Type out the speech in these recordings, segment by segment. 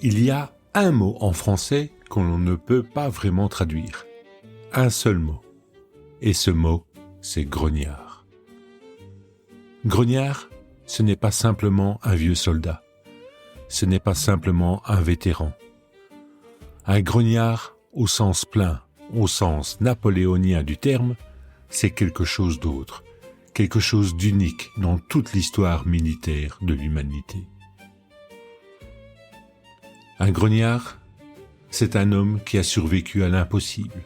Il y a un mot en français qu'on ne peut pas vraiment traduire. Un seul mot. Et ce mot, c'est grognard. Grognard, ce n'est pas simplement un vieux soldat. Ce n'est pas simplement un vétéran. Un grognard, au sens plein, au sens napoléonien du terme, c'est quelque chose d'autre, quelque chose d'unique dans toute l'histoire militaire de l'humanité. Un grognard, c'est un homme qui a survécu à l'impossible,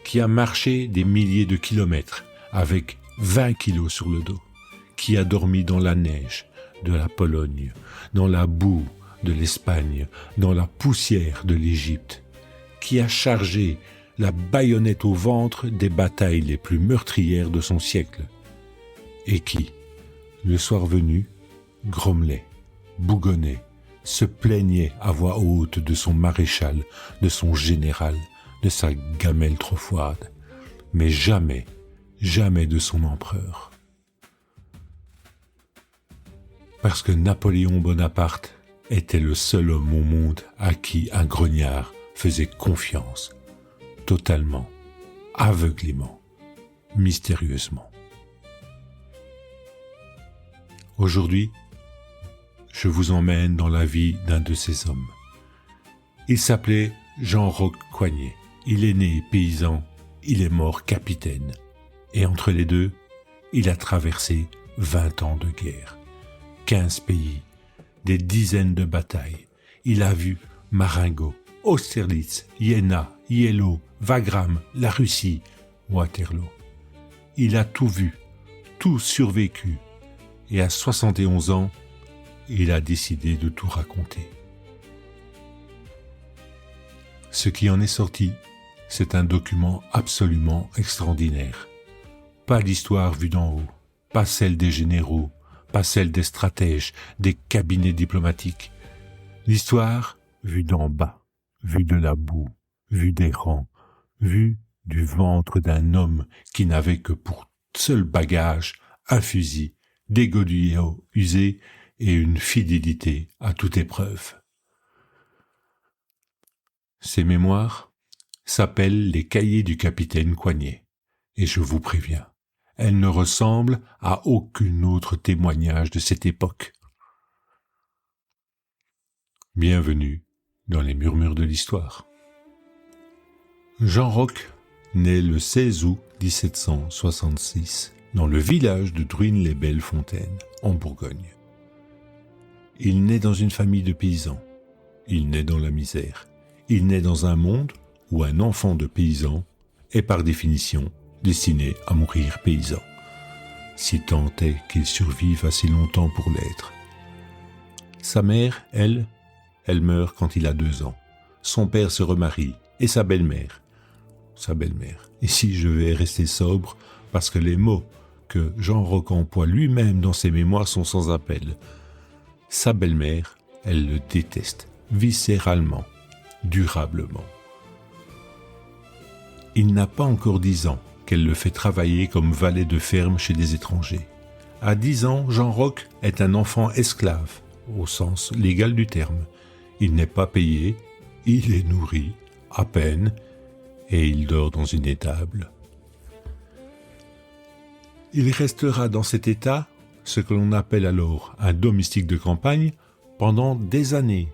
qui a marché des milliers de kilomètres avec 20 kilos sur le dos, qui a dormi dans la neige de la Pologne, dans la boue de l'Espagne, dans la poussière de l'Égypte, qui a chargé la baïonnette au ventre des batailles les plus meurtrières de son siècle, et qui, le soir venu, grommelait, bougonnait, se plaignait à voix haute de son maréchal, de son général, de sa gamelle trop froide, mais jamais, jamais de son empereur. Parce que Napoléon Bonaparte était le seul homme au monde à qui un grognard faisait confiance, totalement, aveuglément, mystérieusement. Aujourd'hui, je vous emmène dans la vie d'un de ces hommes. Il s'appelait Jean-Roch Coignet. Il est né paysan, il est mort capitaine. Et entre les deux, il a traversé 20 ans de guerre, 15 pays, des dizaines de batailles. Il a vu Marengo, Austerlitz, Iéna, Eylau, Wagram, la Russie, Waterloo. Il a tout vu, tout survécu. Et à 71 ans, il a décidé de tout raconter. Ce qui en est sorti, c'est un document absolument extraordinaire. Pas l'histoire vue d'en haut, pas celle des généraux, pas celle des stratèges, des cabinets diplomatiques. L'histoire vue d'en bas, vue de la boue, vue des rangs, vue du ventre d'un homme qui n'avait que pour seul bagage un fusil, des godillots usés et une fidélité à toute épreuve. Ces mémoires s'appellent les cahiers du capitaine Coignet, et je vous préviens, elles ne ressemblent à aucun autre témoignage de cette époque. Bienvenue dans les murmures de l'histoire. Jean-Roch naît le 16 août 1766 dans le village de Druines-les-Belles-Fontaines, en Bourgogne. Il naît dans une famille de paysans. Il naît dans la misère. Il naît dans un monde où un enfant de paysan est par définition destiné à mourir paysan, si tant est qu'il survive assez longtemps pour l'être. Sa mère, elle meurt quand il a 2 ans. Son père se remarie, et sa belle-mère, ici je vais rester sobre parce que les mots que Jean-Roch emploie lui-même dans ses mémoires sont sans appel. Sa belle-mère, elle le déteste, viscéralement, durablement. Il n'a pas encore 10 ans qu'elle le fait travailler comme valet de ferme chez des étrangers. À 10 ans, Jean-Roch est un enfant esclave, au sens légal du terme. Il n'est pas payé, il est nourri, à peine, et il dort dans une étable. Il restera dans cet état, ce que l'on appelle alors un domestique de campagne, pendant des années.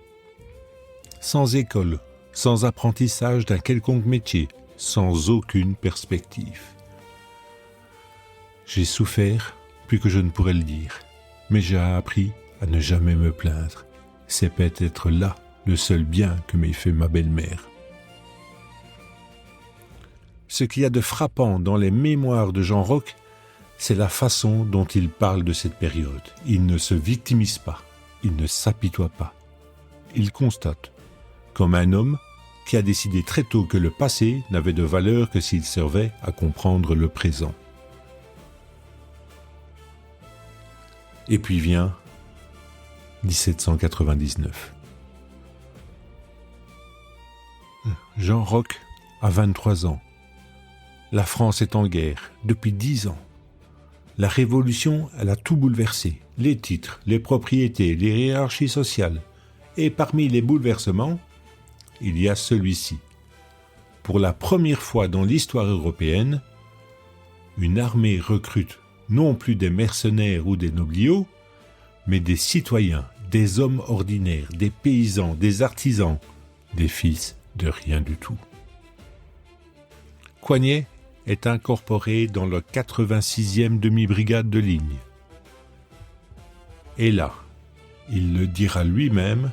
Sans école, sans apprentissage d'un quelconque métier, sans aucune perspective. J'ai souffert plus que je ne pourrais le dire, mais j'ai appris à ne jamais me plaindre. C'est peut-être là le seul bien que m'ait fait ma belle-mère. Ce qu'il y a de frappant dans les mémoires de Jean-Roch, c'est la façon dont il parle de cette période. Il ne se victimise pas, il ne s'apitoie pas. Il constate, comme un homme qui a décidé très tôt que le passé n'avait de valeur que s'il servait à comprendre le présent. Et puis vient 1799. Jean-Roch a 23 ans. La France est en guerre depuis 10 ans. La Révolution, elle a tout bouleversé. Les titres, les propriétés, les hiérarchies sociales. Et parmi les bouleversements, il y a celui-ci. Pour la première fois dans l'histoire européenne, une armée recrute non plus des mercenaires ou des nobliaux, mais des citoyens, des hommes ordinaires, des paysans, des artisans, des fils de rien du tout. Coignet est incorporé dans le 86e demi-brigade de ligne. Et là, il le dira lui-même,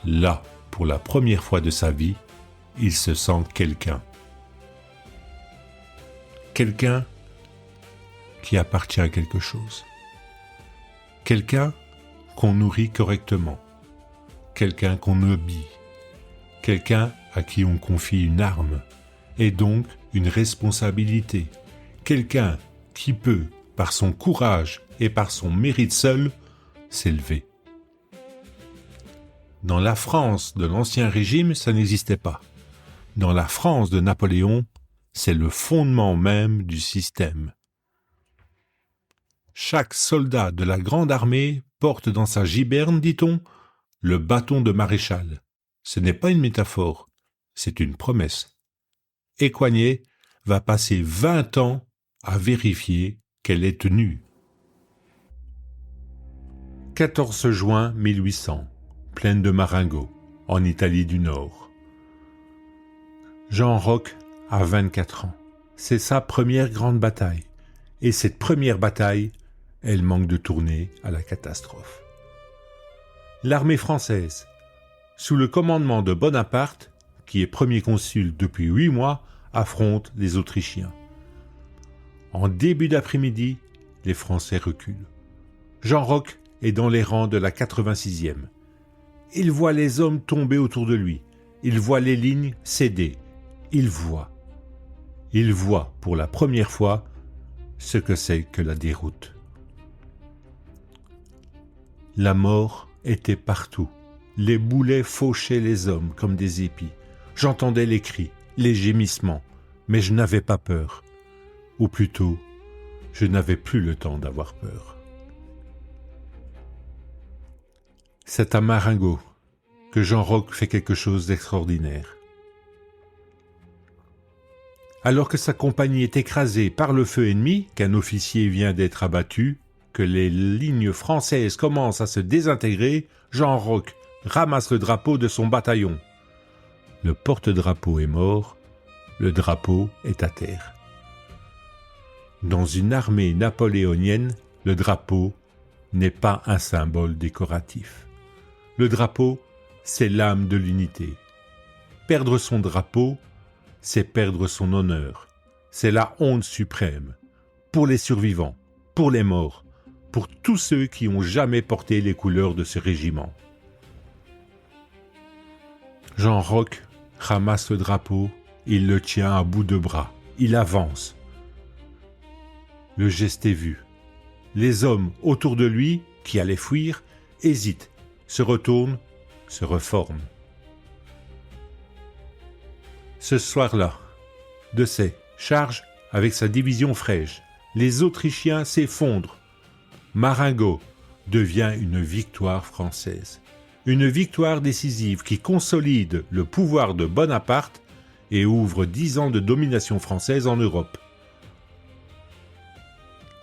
là, pour la première fois de sa vie, il se sent quelqu'un. Quelqu'un qui appartient à quelque chose. Quelqu'un qu'on nourrit correctement. Quelqu'un qu'on habille. Quelqu'un à qui on confie une arme, et donc une responsabilité. Quelqu'un qui peut, par son courage et par son mérite seul, s'élever. Dans la France de l'Ancien Régime, ça n'existait pas. Dans la France de Napoléon, c'est le fondement même du système. Chaque soldat de la Grande Armée porte dans sa giberne, dit-on, le bâton de maréchal. Ce n'est pas une métaphore, c'est une promesse. Et Coignet va passer 20 ans à vérifier qu'elle est tenue. 14 juin 1800, plaine de Marengo, en Italie du Nord. Jean Roch a 24 ans. C'est sa première grande bataille. Et cette première bataille, elle manque de tourner à la catastrophe. L'armée française, sous le commandement de Bonaparte, qui est premier consul depuis 8 mois, affronte les Autrichiens. En début d'après-midi, les Français reculent. Jean Roch est dans les rangs de la 86e. Il voit les hommes tomber autour de lui. Il voit les lignes céder. Il voit pour la première fois ce que c'est que la déroute. La mort était partout. Les boulets fauchaient les hommes comme des épis. J'entendais les cris, les gémissements, mais je n'avais pas peur. Ou plutôt, je n'avais plus le temps d'avoir peur. C'est à Marengo que Jean Roch fait quelque chose d'extraordinaire. Alors que sa compagnie est écrasée par le feu ennemi, qu'un officier vient d'être abattu, que les lignes françaises commencent à se désintégrer, Jean Roch ramasse le drapeau de son bataillon. Le porte-drapeau est mort, le drapeau est à terre. Dans une armée napoléonienne, le drapeau n'est pas un symbole décoratif. Le drapeau, c'est l'âme de l'unité. Perdre son drapeau, c'est perdre son honneur. C'est la honte suprême. Pour les survivants, pour les morts, pour tous ceux qui n'ont jamais porté les couleurs de ce régiment. Jean Roch ramasse le drapeau, il le tient à bout de bras, il avance. Le geste est vu. Les hommes autour de lui, qui allaient fuir, hésitent, se retournent, se reforment. Ce soir-là, Dessay charge avec sa division Frege. Les Autrichiens s'effondrent. Marengo devient une victoire française. Une victoire décisive qui consolide le pouvoir de Bonaparte et ouvre 10 ans de domination française en Europe.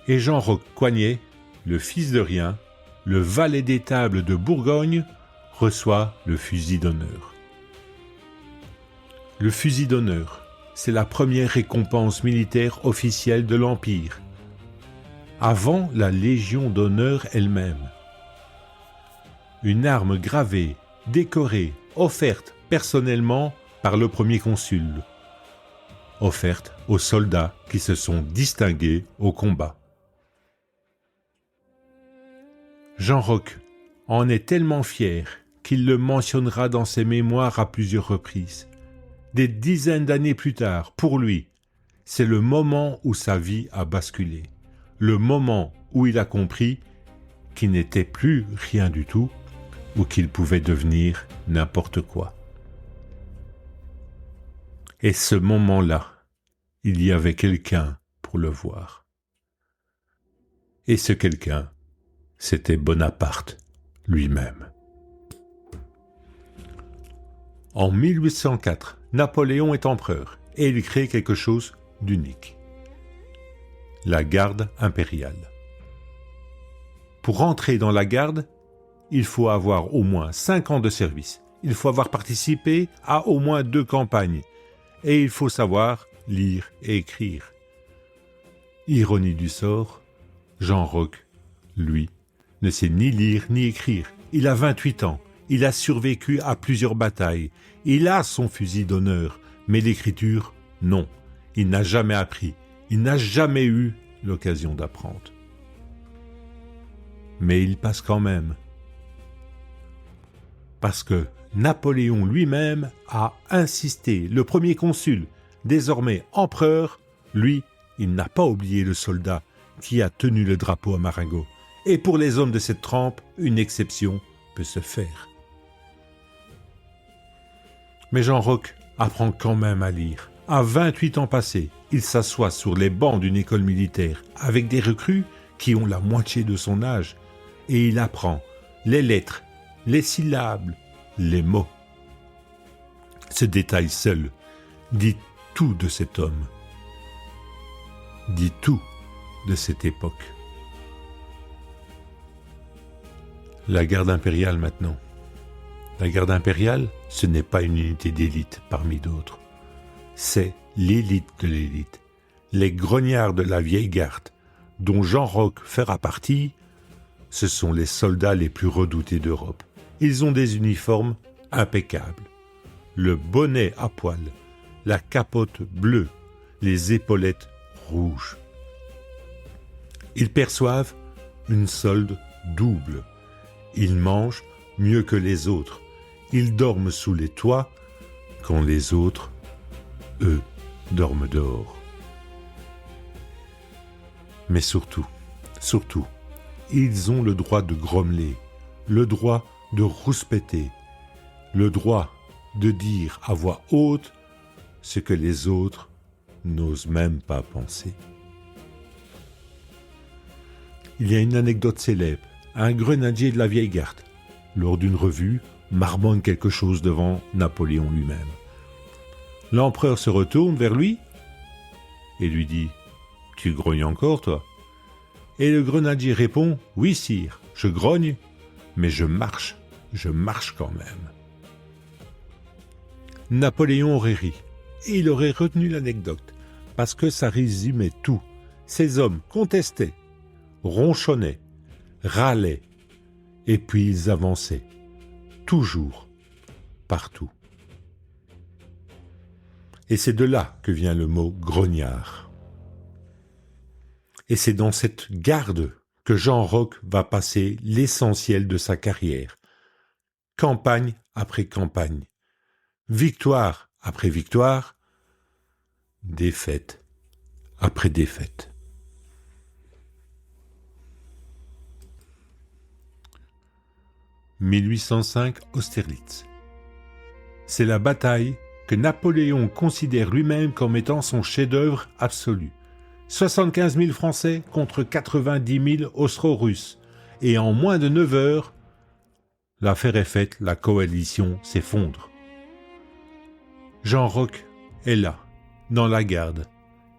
Et Jean Roch Coignet, le fils de rien, le valet des tables de Bourgogne, reçoit le fusil d'honneur. Le fusil d'honneur, c'est la première récompense militaire officielle de l'Empire, avant la Légion d'honneur elle-même. Une arme gravée, décorée, offerte personnellement par le premier consul, offerte aux soldats qui se sont distingués au combat. Jean Roch en est tellement fier qu'il le mentionnera dans ses mémoires à plusieurs reprises. Des dizaines d'années plus tard, pour lui, c'est le moment où sa vie a basculé, le moment où il a compris qu'il n'était plus rien du tout ou qu'il pouvait devenir n'importe quoi. Et ce moment-là, il y avait quelqu'un pour le voir. Et ce quelqu'un, c'était Bonaparte lui-même. En 1804, Napoléon est empereur et il crée quelque chose d'unique. La garde impériale. Pour entrer dans la garde, il faut avoir au moins 5 ans de service. Il faut avoir participé à au moins 2 campagnes. Et il faut savoir lire et écrire. Ironie du sort, Jean Roch, lui, ne sait ni lire ni écrire. Il a 28 ans. Il a survécu à plusieurs batailles. Il a son fusil d'honneur. Mais l'écriture, non. Il n'a jamais appris. Il n'a jamais eu l'occasion d'apprendre. Mais il passe quand même. Parce que Napoléon lui-même a insisté. Le premier consul, désormais empereur, lui, il n'a pas oublié le soldat qui a tenu le drapeau à Marengo. Et pour les hommes de cette trempe, une exception peut se faire. Mais Jean Roch apprend quand même à lire. À 28 ans passés, il s'assoit sur les bancs d'une école militaire avec des recrues qui ont la moitié de son âge et il apprend les lettres, les syllabes, les mots. Ce détail seul dit tout de cet homme, dit tout de cette époque. La garde impériale maintenant. La garde impériale, ce n'est pas une unité d'élite parmi d'autres. C'est l'élite de l'élite. Les grognards de la vieille garde, dont Jean Roch fera partie, ce sont les soldats les plus redoutés d'Europe. Ils ont des uniformes impeccables. Le bonnet à poil, la capote bleue, les épaulettes rouges. Ils perçoivent une solde double. Ils mangent mieux que les autres. Ils dorment sous les toits quand les autres, eux, dorment dehors. Mais surtout, ils ont le droit de grommeler, le droit de rouspéter, le droit de dire à voix haute ce que les autres n'osent même pas penser. Il y a une anecdote célèbre. Un grenadier de la vieille garde, lors d'une revue, marmonne quelque chose devant Napoléon lui-même. L'empereur se retourne vers lui et lui dit « Tu grognes encore, toi ?» Et le grenadier répond « Oui, sire, je grogne, mais je marche quand même. » Napoléon aurait ri, et il aurait retenu l'anecdote, parce que ça résumait tout. Ces hommes contestaient, ronchonnaient, râlaient, et puis ils avançaient, toujours, partout. Et c'est de là que vient le mot grognard. Et c'est dans cette garde que Jean Roch va passer l'essentiel de sa carrière. Campagne après campagne, victoire après victoire, défaite après défaite. « 1805 Austerlitz. C'est la bataille que Napoléon considère lui-même comme étant son chef-d'œuvre absolu. 75 000 Français contre 90 000 Austro-Russes. Et en moins de 9 heures, l'affaire est faite, la coalition s'effondre. Jean Roch est là, dans la garde.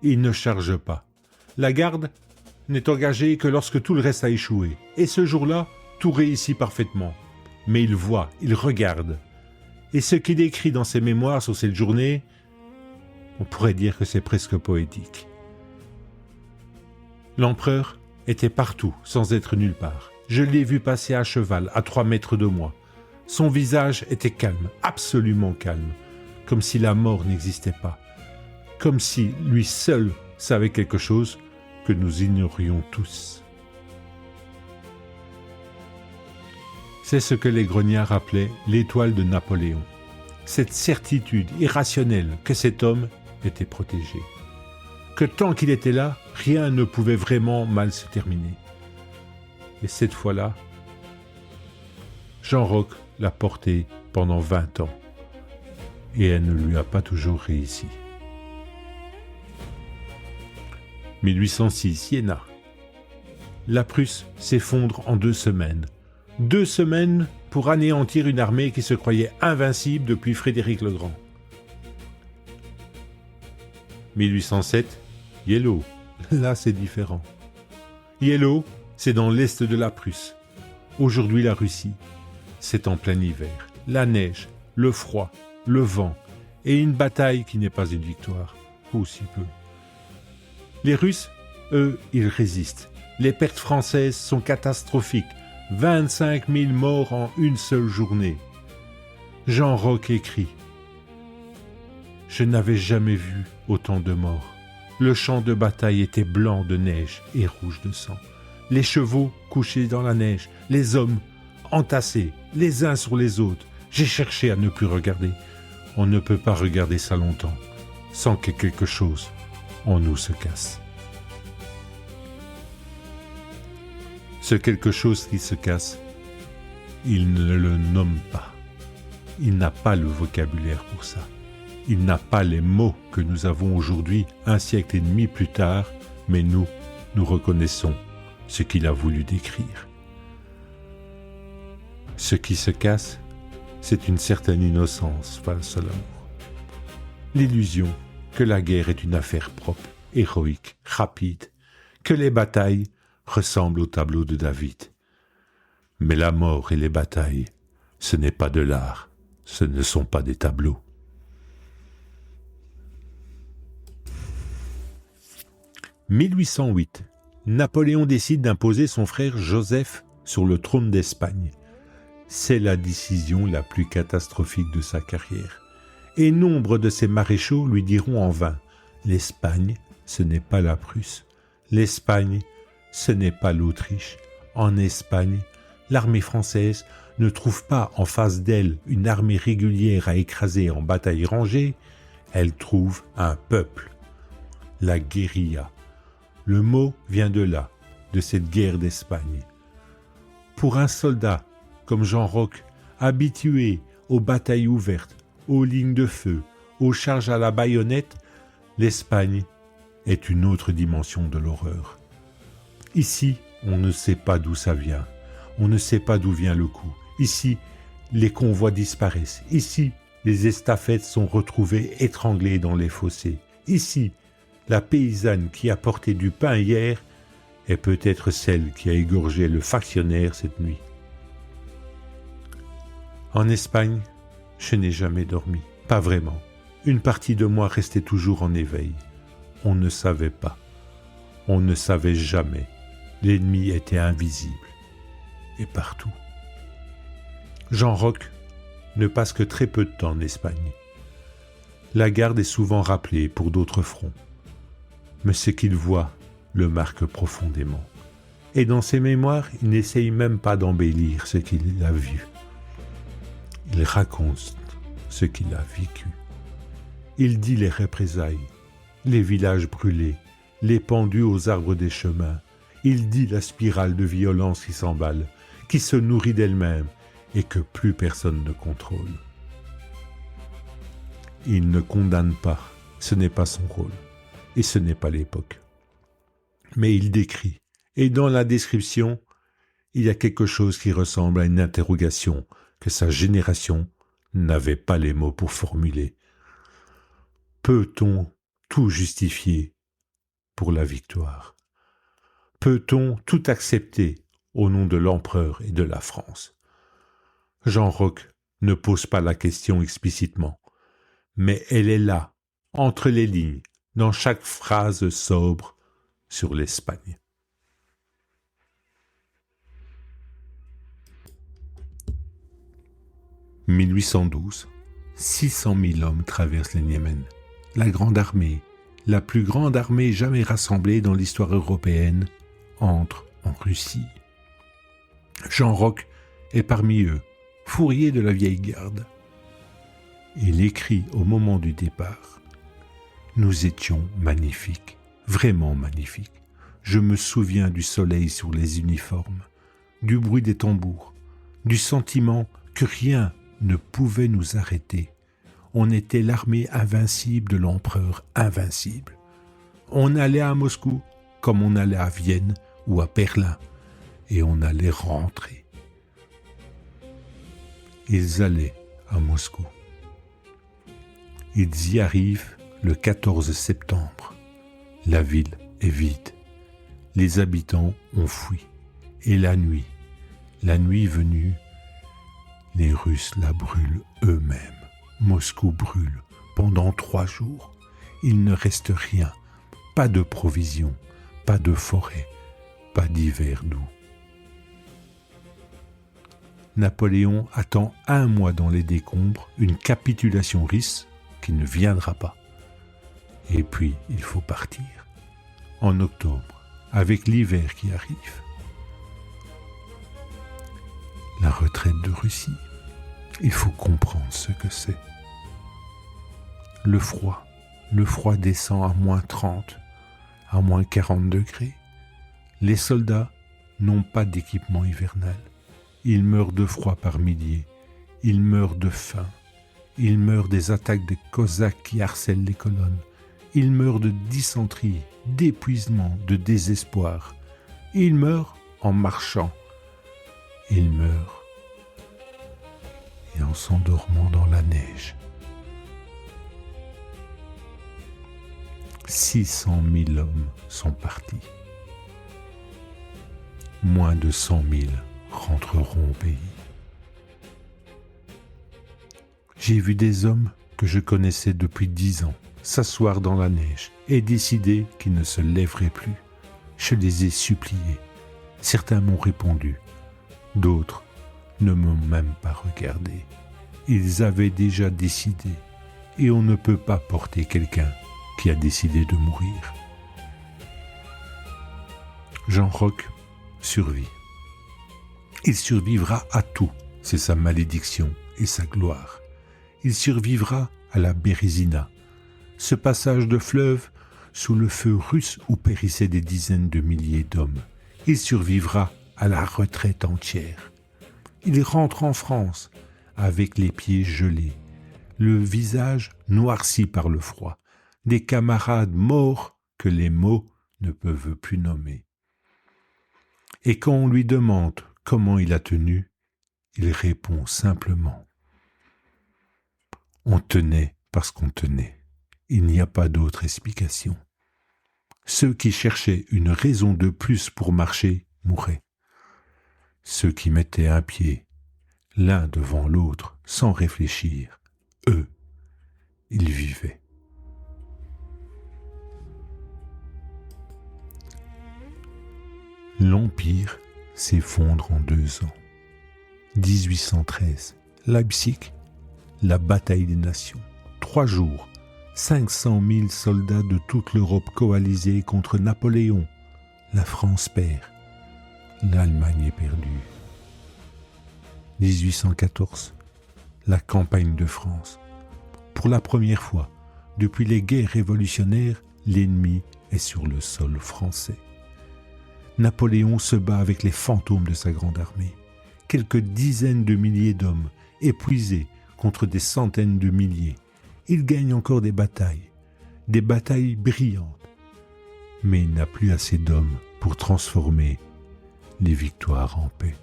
Il ne charge pas. La garde n'est engagée que lorsque tout le reste a échoué. Et ce jour-là, tout réussit parfaitement. Mais il voit, il regarde. Et ce qu'il écrit dans ses mémoires sur cette journée, on pourrait dire que c'est presque poétique. L'empereur était partout, sans être nulle part. Je l'ai vu passer à cheval, à 3 mètres de moi. Son visage était calme, absolument calme, comme si la mort n'existait pas, comme si lui seul savait quelque chose que nous ignorions tous. C'est ce que les grognards appelaient l'étoile de Napoléon, cette certitude irrationnelle que cet homme était protégé, que tant qu'il était là, rien ne pouvait vraiment mal se terminer. Et cette fois-là, Jean Roch l'a porté pendant 20 ans, et elle ne lui a pas toujours réussi. 1806, Iéna. La Prusse s'effondre en 2 semaines. 2 semaines pour anéantir une armée qui se croyait invincible depuis Frédéric le Grand. 1807, Eylau. Là, c'est différent. Eylau, c'est dans l'est de la Prusse. Aujourd'hui, la Russie. C'est en plein hiver. La neige, le froid, le vent et une bataille qui n'est pas une victoire. Aussi peu. Les Russes, eux, ils résistent. Les pertes françaises sont catastrophiques. 25 000 morts en une seule journée. Jean Roch écrit « Je n'avais jamais vu autant de morts. Le champ de bataille était blanc de neige et rouge de sang. Les chevaux couchés dans la neige, les hommes entassés, les uns sur les autres. J'ai cherché à ne plus regarder. On ne peut pas regarder ça longtemps, sans que quelque chose en nous se casse. » Ce quelque chose qui se casse, il ne le nomme pas. Il n'a pas le vocabulaire pour ça. Il n'a pas les mots que nous avons aujourd'hui, un siècle et demi plus tard, mais nous reconnaissons ce qu'il a voulu décrire. Ce qui se casse, c'est une certaine innocence face à l'amour. L'illusion que la guerre est une affaire propre, héroïque, rapide, que les batailles ressemblent au tableau de David. Mais la mort et les batailles, ce n'est pas de l'art, ce ne sont pas des tableaux. « 1808, Napoléon décide d'imposer son frère Joseph sur le trône d'Espagne. C'est la décision la plus catastrophique de sa carrière. Et nombre de ses maréchaux lui diront en vain « L'Espagne, ce n'est pas la Prusse. L'Espagne, ce n'est pas l'Autriche. En Espagne, l'armée française ne trouve pas en face d'elle une armée régulière à écraser en bataille rangée, elle trouve un peuple. La guérilla. Le mot vient de là, de cette guerre d'Espagne. Pour un soldat comme Jean Roch, habitué aux batailles ouvertes, aux lignes de feu, aux charges à la baïonnette, l'Espagne est une autre dimension de l'horreur. Ici, on ne sait pas d'où ça vient. On ne sait pas d'où vient le coup. Ici, les convois disparaissent. Ici, les estafettes sont retrouvées étranglées dans les fossés. Ici, la paysanne qui a porté du pain hier est peut-être celle qui a égorgé le factionnaire cette nuit. En Espagne, je n'ai jamais dormi. Pas vraiment. Une partie de moi restait toujours en éveil. On ne savait pas. On ne savait jamais. L'ennemi était invisible. Et partout. Jean Roch ne passe que très peu de temps en Espagne. La garde est souvent rappelée pour d'autres fronts. Mais ce qu'il voit le marque profondément. Et dans ses mémoires, il n'essaye même pas d'embellir ce qu'il a vu. Il raconte ce qu'il a vécu. Il dit les représailles, les villages brûlés, les pendus aux arbres des chemins. Il dit la spirale de violence qui s'emballe, qui se nourrit d'elle-même et que plus personne ne contrôle. Il ne condamne pas, ce n'est pas son rôle, et ce n'est pas l'époque. Mais il décrit, et dans la description, il y a quelque chose qui ressemble à une interrogation que sa génération n'avait pas les mots pour formuler. Peut-on tout justifier pour la victoire ? Peut-on tout accepter au nom de l'empereur et de la France ? Jean Roch ne pose pas la question explicitement, mais elle est là, entre les lignes, dans chaque phrase sobre sur l'Espagne. « 1812, 600 000 hommes traversent le Niémen. La grande armée, la plus grande armée jamais rassemblée dans l'histoire européenne, entre en Russie. Jean Roch est parmi eux, fourrier de la vieille garde. Il écrit au moment du départ « Nous étions magnifiques, vraiment magnifiques. Je me souviens du soleil sur les uniformes, du bruit des tambours, du sentiment que rien ne pouvait nous arrêter. On était l'armée invincible de l'empereur invincible. On allait à Moscou comme on allait à Vienne ou à Berlin, et on allait rentrer. Ils allaient à Moscou. Ils y arrivent le 14 septembre. La ville est vide. Les habitants ont fui. Et la nuit venue, les Russes la brûlent eux-mêmes. Moscou brûle pendant 3 jours. Il ne reste rien, pas de provisions, pas de forêt, pas d'hiver doux. Napoléon attend 1 mois dans les décombres une capitulation russe qui ne viendra pas. Et puis, il faut partir. En octobre, avec l'hiver qui arrive. La retraite de Russie, il faut comprendre ce que c'est. Le froid descend à moins 30, à moins 40 degrés. Les soldats n'ont pas d'équipement hivernal. Ils meurent de froid par milliers. Ils meurent de faim. Ils meurent des attaques des Cosaques qui harcèlent les colonnes. Ils meurent de dysenterie, d'épuisement, de désespoir. Ils meurent en marchant. Ils meurent et en s'endormant dans la neige. 600 000 hommes sont partis. Moins de 100 000 rentreront au pays. J'ai vu des hommes que je connaissais depuis 10 ans s'asseoir dans la neige et décider qu'ils ne se lèveraient plus. Je les ai suppliés. Certains m'ont répondu. D'autres ne m'ont même pas regardé. Ils avaient déjà décidé et on ne peut pas porter quelqu'un qui a décidé de mourir. Jean Roch survit. Il survivra à tout, c'est sa malédiction et sa gloire. Il survivra à la Bérésina, ce passage de fleuve sous le feu russe où périssaient des dizaines de milliers d'hommes. Il survivra à la retraite entière. Il rentre en France avec les pieds gelés, le visage noirci par le froid, des camarades morts que les mots ne peuvent plus nommer. Et quand on lui demande comment il a tenu, il répond simplement « On tenait parce qu'on tenait. Il n'y a pas d'autre explication. » Ceux qui cherchaient une raison de plus pour marcher mouraient. Ceux qui mettaient un pied l'un devant l'autre sans réfléchir, eux, ils vivaient. L'Empire s'effondre en 2 ans. 1813, Leipzig, la bataille des nations. 3 jours, 500 000 soldats de toute l'Europe coalisés contre Napoléon. La France perd. L'Allemagne est perdue. 1814, la campagne de France. Pour la première fois, depuis les guerres révolutionnaires, l'ennemi est sur le sol français. Napoléon se bat avec les fantômes de sa grande armée. Quelques dizaines de milliers d'hommes, épuisés contre des centaines de milliers. Il gagne encore des batailles brillantes. Mais il n'a plus assez d'hommes pour transformer les victoires en paix.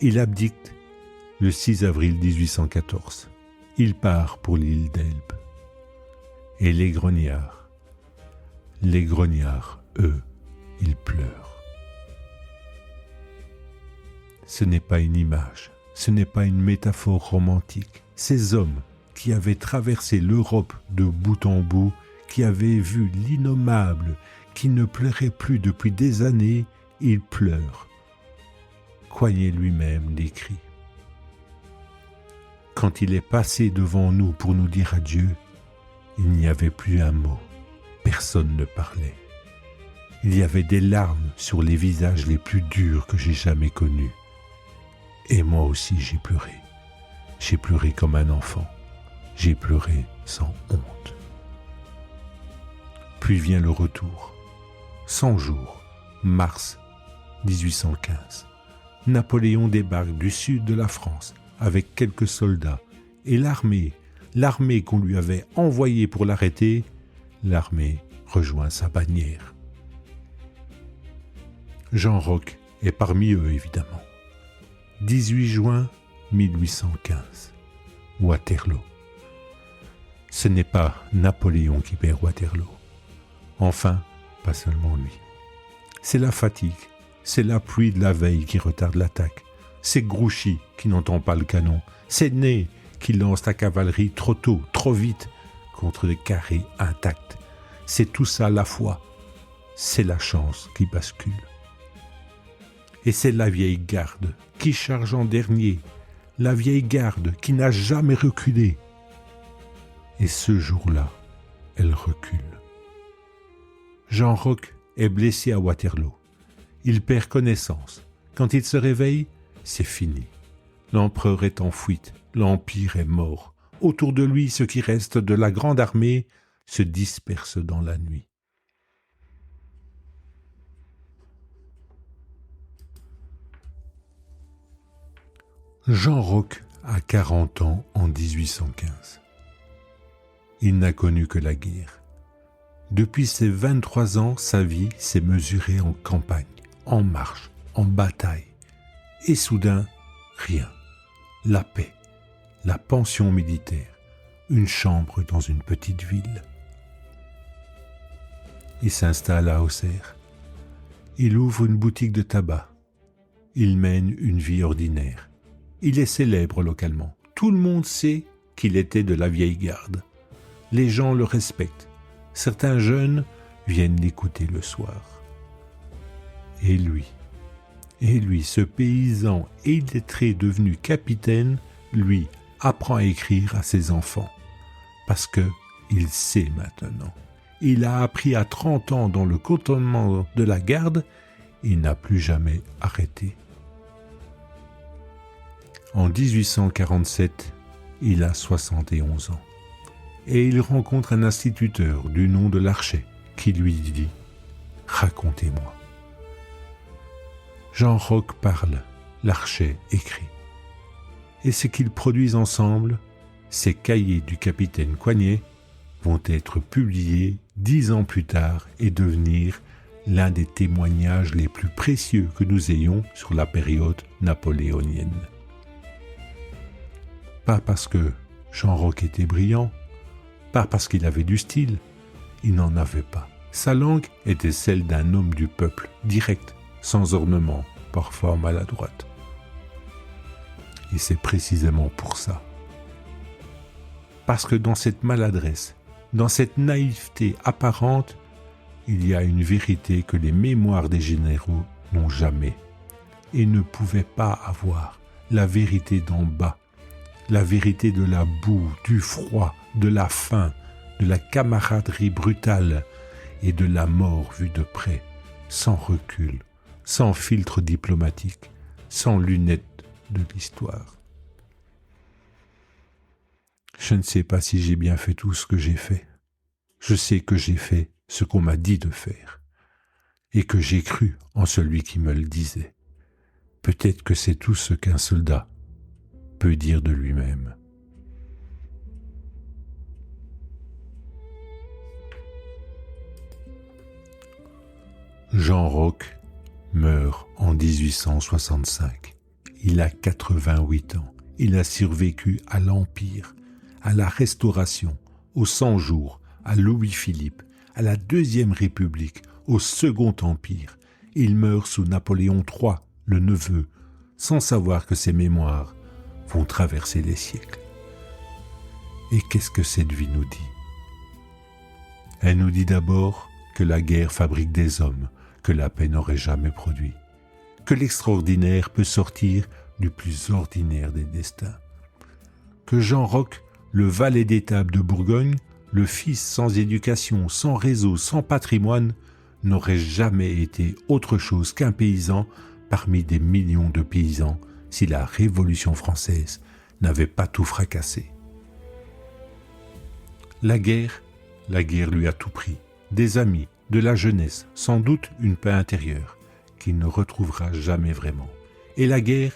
Il abdique le 6 avril 1814. Il part pour l'île d'Elbe. Et les grognards, eux, ils pleurent. Ce n'est pas une image, ce n'est pas une métaphore romantique. Ces hommes qui avaient traversé l'Europe de bout en bout, qui avaient vu l'innommable, qui ne pleuraient plus depuis des années, ils pleurent. Coignet lui-même l'écrit. Quand il est passé devant nous pour nous dire adieu, il n'y avait plus un mot, personne ne parlait. Il y avait des larmes sur les visages les plus durs que j'ai jamais connus. Et moi aussi j'ai pleuré. J'ai pleuré comme un enfant. J'ai pleuré sans honte. Puis vient le retour. 100 jours, mars 1815. Napoléon débarque du sud de la France avec quelques soldats et l'armée qu'on lui avait envoyée pour l'arrêter, l'armée rejoint sa bannière. Jean Roch est parmi eux, évidemment. 18 juin 1815. Waterloo. Ce n'est pas Napoléon qui perd Waterloo. Enfin, pas seulement lui. C'est la fatigue, c'est la pluie de la veille qui retarde l'attaque, c'est Grouchy qui n'entend pas le canon, c'est Ney qui lance la cavalerie trop tôt, trop vite, contre des carrés intacts. C'est tout ça à la fois. C'est la chance qui bascule. Et c'est la vieille garde qui charge en dernier, la vieille garde qui n'a jamais reculé. Et ce jour-là, elle recule. Jean Roch est blessé à Waterloo. Il perd connaissance. Quand il se réveille, c'est fini. L'empereur est en fuite, l'empire est mort. Autour de lui, ce qui reste de la grande armée se disperse dans la nuit. Jean Roch a 40 ans en 1815. Il n'a connu que la guerre. Depuis ses 23 ans, sa vie s'est mesurée en campagne, en marche, en bataille. Et soudain, rien. La paix, la pension militaire, une chambre dans une petite ville. Il s'installe à Auxerre. Il ouvre une boutique de tabac. Il mène une vie ordinaire. Il est célèbre localement. Tout le monde sait qu'il était de la vieille garde. Les gens le respectent. Certains jeunes viennent l'écouter le soir. Et lui, ce paysan illettré devenu capitaine, lui, apprend à écrire à ses enfants. Parce que il sait maintenant. Il a appris à 30 ans dans le cantonnement de la garde, il n'a plus jamais arrêté. En 1847, il a 71 ans. Et il rencontre un instituteur du nom de Larchet qui lui dit « Racontez-moi ». Jean Roch parle, Larchet écrit. Et ce qu'ils produisent ensemble, ces cahiers du capitaine Coignet, vont être publiés 10 ans plus tard et devenir l'un des témoignages les plus précieux que nous ayons sur la période napoléonienne. Pas parce que Jean Roch était brillant, pas parce qu'il avait du style, il n'en avait pas. Sa langue était celle d'un homme du peuple, direct, sans ornement, parfois maladroite. Et c'est précisément pour ça. Parce que dans cette maladresse, dans cette naïveté apparente, il y a une vérité que les mémoires des généraux n'ont jamais et ne pouvaient pas avoir, la vérité d'en bas, la vérité de la boue, du froid, de la faim, de la camaraderie brutale et de la mort vue de près, sans recul, sans filtre diplomatique, sans lunettes de l'histoire. Je ne sais pas si j'ai bien fait tout ce que j'ai fait. Je sais que j'ai fait ce qu'on m'a dit de faire et que j'ai cru en celui qui me le disait. Peut-être que c'est tout ce qu'un soldat peut dire de lui-même. Jean Roch meurt en 1865. Il a 88 ans. Il a survécu à l'Empire, à la Restauration, aux 100 jours, à Louis-Philippe, à la Deuxième République, au Second Empire. Il meurt sous Napoléon III, le neveu, sans savoir que ses mémoires vont traverser les siècles. Et qu'est-ce que cette vie nous dit ? Elle nous dit d'abord que la guerre fabrique des hommes que la paix n'aurait jamais produits, que l'extraordinaire peut sortir du plus ordinaire des destins, que Jean Roch, le valet d'étape de Bourgogne, le fils sans éducation, sans réseau, sans patrimoine, n'aurait jamais été autre chose qu'un paysan parmi des millions de paysans si la Révolution française n'avait pas tout fracassé. La guerre lui a tout pris, des amis, de la jeunesse, sans doute une paix intérieure qu'il ne retrouvera jamais vraiment. Et la guerre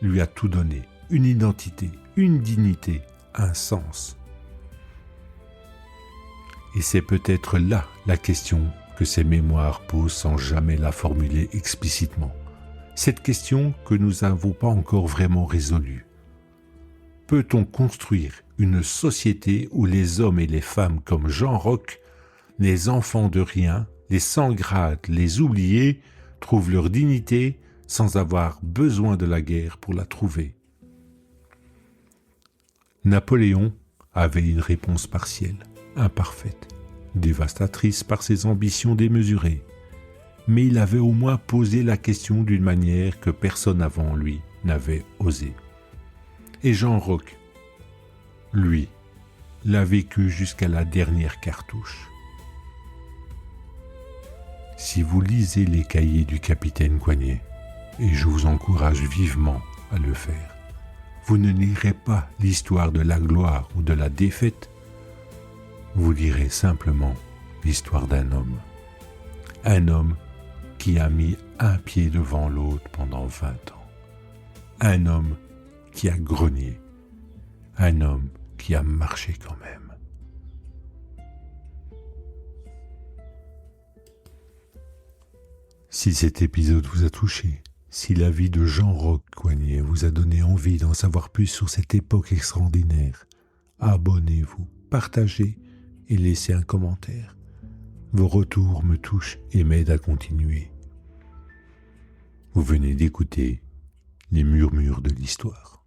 lui a tout donné, une identité, une dignité, un sens. Et c'est peut-être là la question que ces mémoires posent sans jamais la formuler explicitement. Cette question que nous n'avons pas encore vraiment résolue. Peut-on construire une société où les hommes et les femmes comme Jean Roch, les enfants de rien, les sans grade, les oubliés, trouvent leur dignité sans avoir besoin de la guerre pour la trouver? Napoléon avait une réponse partielle, imparfaite, dévastatrice par ses ambitions démesurées. Mais il avait au moins posé la question d'une manière que personne avant lui n'avait osé. Et Jean Roch, lui, l'a vécu jusqu'à la dernière cartouche. Si vous lisez les cahiers du capitaine Coignet, et je vous encourage vivement à le faire, vous ne lirez pas l'histoire de la gloire ou de la défaite, vous lirez simplement l'histoire d'un homme. Un homme qui a mis un pied devant l'autre pendant 20 ans. Un homme qui a grogné. Un homme qui a marché quand même. Si cet épisode vous a touché, si la vie de Jean Roch Coignet vous a donné envie d'en savoir plus sur cette époque extraordinaire, abonnez-vous, partagez et laissez un commentaire. Vos retours me touchent et m'aident à continuer. Vous venez d'écouter les murmures de l'histoire.